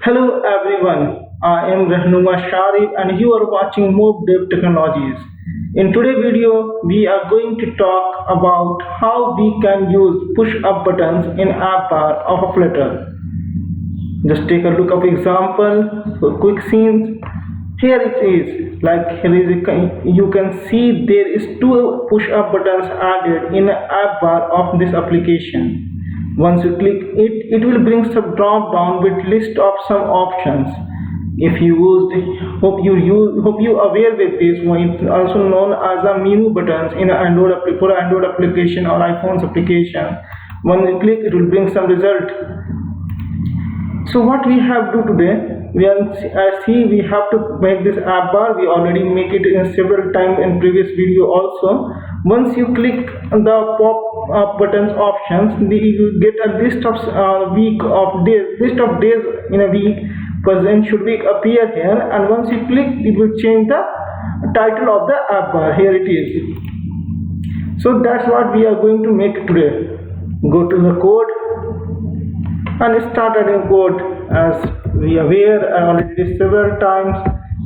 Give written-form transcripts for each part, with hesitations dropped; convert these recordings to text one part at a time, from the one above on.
Hello everyone, I am Rahnuma Sharif and you are watching Move Dev Technologies. In today's video, we are going to talk about how we can use push-up buttons in app bar of a Flutter. Just take a look of example, so quick scenes. Here it is, like here is you can see there is two push-up buttons added in the app bar of this application. Once you click it, it will bring some drop down with list of some options. If you used, hope you aware with this one. It's also known as a menu buttons in Android for Android application or iPhone's application. When you click, it will bring some result. So what we have to do today, we have to make this app bar. We already make it in several times in previous video also. Once you click the pop-up buttons options, you get a list of list of days in a week present should be appear here, and once you click, it will change the title of the app bar. Here it is. So that's what we are going to make today. Go to the code and start adding code. As we are aware, I already did several times.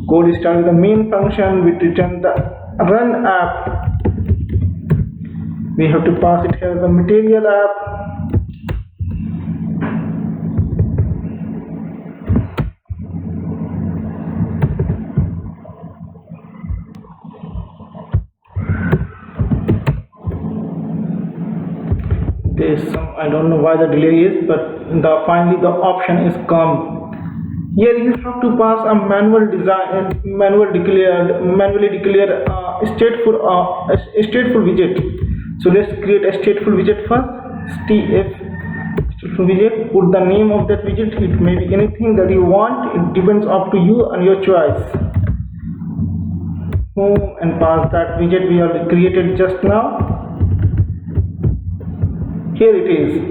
Code is starting the main function which return the run app. We have to pass it here as a material app. There is some, I don't know why the delay is, but finally the option is come. Here you have to pass a manually declared stateful widget. So let's create a stateful widget first. Stateful widget. Put the name of that widget. It may be anything that you want. It depends up to you and your choice. Home and pass that widget we have created just now. Here it is.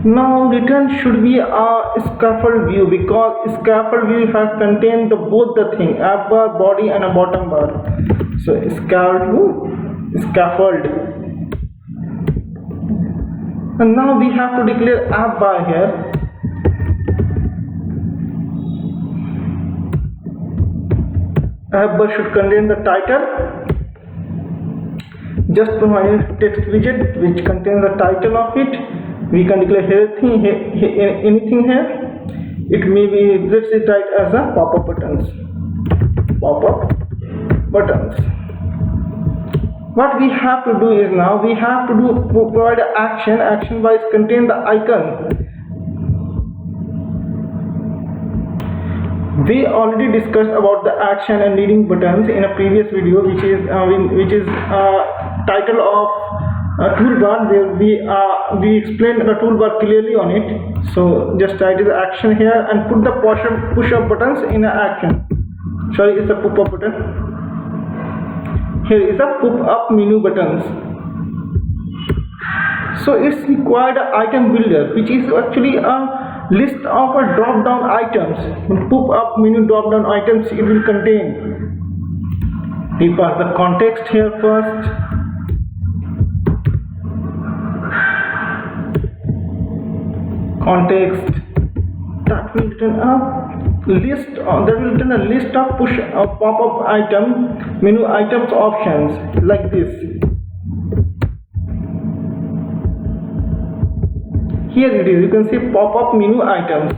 Now return should be a scaffold view, because scaffold view has contained both the thing, app bar, body and a bottom bar. So scaffold. And now we have to declare app bar here. App bar should contain the title. Just provide text widget which contains the title of it. We can declare anything here. It may be, let's write as a pop-up buttons. Pop-up buttons. What we have to do is now we have to provide an action. Action wise contain the icon. We already discussed about the action and leading buttons in a previous video, which is title of toolbar, where we explained the toolbar clearly on it. So just write the action here and put the push-up buttons in action. Sorry, it's a pop-up button. Here is a pop-up menu buttons. So it's required an item builder, which is actually a list of a drop-down items. Pop-up menu drop-down items it will contain. We pass the context here first. Context that will return a list. That will return a list of pop-up item menu items options like this. Here it is. You can see pop-up menu items,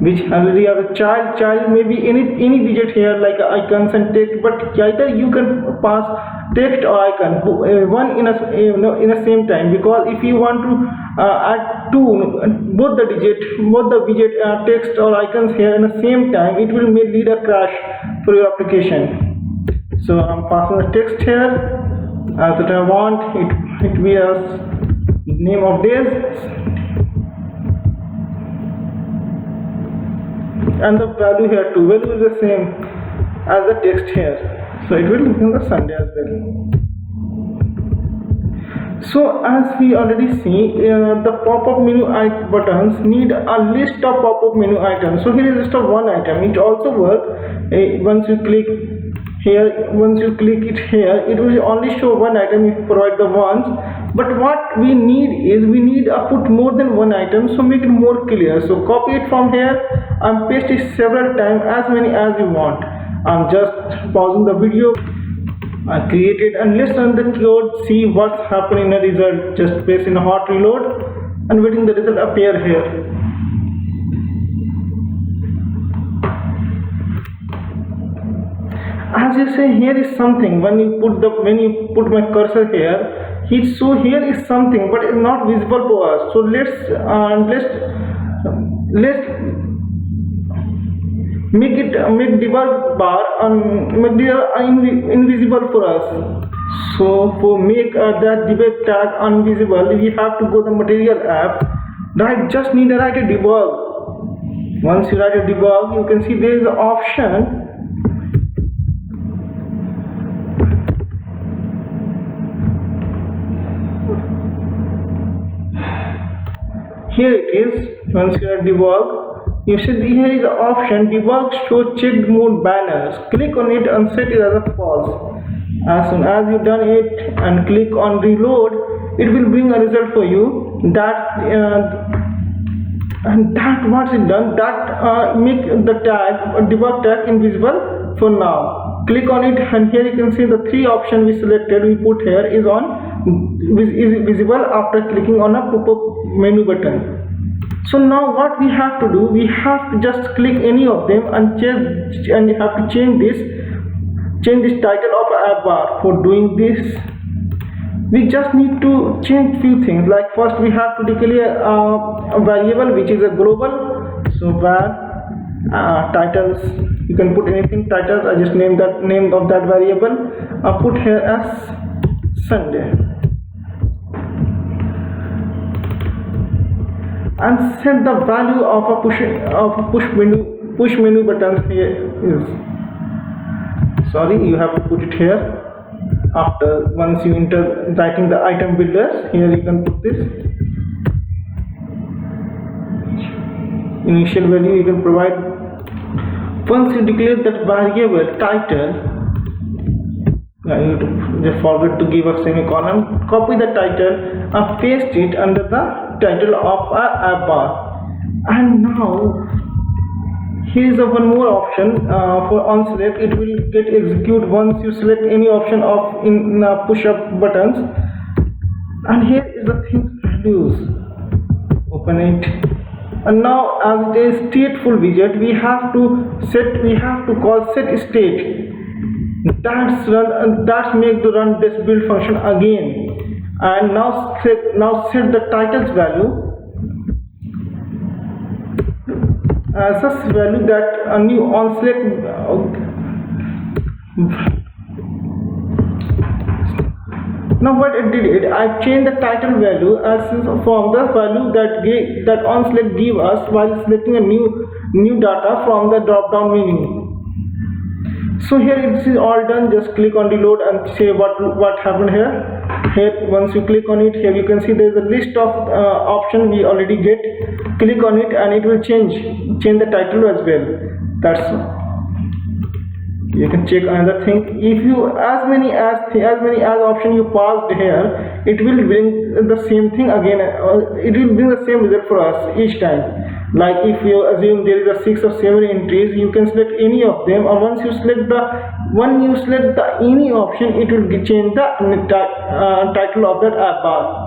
which already have a child may be any widget here like icons and text, but either you can pass text or icon one in a same time, because if you want to add both the widget text or icons here in the same time, it will may lead a crash for your application. So I'm passing the text here as that I want it be as name of days. And the value here too, value is the same as the text here, so it will be in the Sunday as well. So as we already see, the pop-up menu buttons need a list of pop-up menu items. So here is just a one item. It also works once you click Here once you click it here, it will only show one item if you provide the ones, but what we need is we need to put more than one item, so make it more clear. So copy it from here and paste it several times, as many as you want. I'm just pausing the video. I created, and let's run the code, see what's happening in the result. Just paste in a hot reload and waiting the result appear here. As you say, here is something. When you put my cursor here, so here is something, but it's not visible to us. So let's make debug bar and make it invisible for us. So for make that debug tag invisible, we have to go to material app. Just need to write a debug. Once you write a debug, you can see there is an option. Here it is. Once you have debug, you see here is the option debug show checked mode banners. Click on it and set it as a false. As soon as you done it and click on reload, it will bring a result for you. And that what's it done, that make the tag debug tag invisible for now. Click on it, and here you can see the three options we selected, we put here is visible after clicking on a pop-up menu button. So now what we have to do, we have to just click any of them and you have to change this title of app bar. For doing this, we just need to change few things. Like first we have to declare a variable which is a global. So var titles, you can put anything titles. I just name of that variable. I'll put here as Sunday and set the value of a push menu buttons. Here is, sorry, you have to put it here. After once you enter writing the item builders, here you can put this initial value you can provide. Once you declare that variable title, you just forget to give a semicolon. Copy the title and paste it under the title of our app bar. And now here is one more option for on select. It will get execute once you select any option of in push up buttons. And here is the thing values. Open it. And now as it is stateful widget, we have to call set state. That's make to run this build function again. And now set the titles value as such value that a new on select. Now what I did, I changed the title value as from the value that on select give us while selecting a new data from the drop down menu. So here it is all done. Just click on reload and say what happened here. Here once you click on it, here you can see there is a list of option we already get. Click on it and it will change the title as well. That's you can check another thing. If you as many as option you passed here, it will bring the same thing again. It will bring the same result for us each time. Like if you assume there is a 6 or 7 entries, you can select any of them, and once you select any option, it will change the title of that app bar.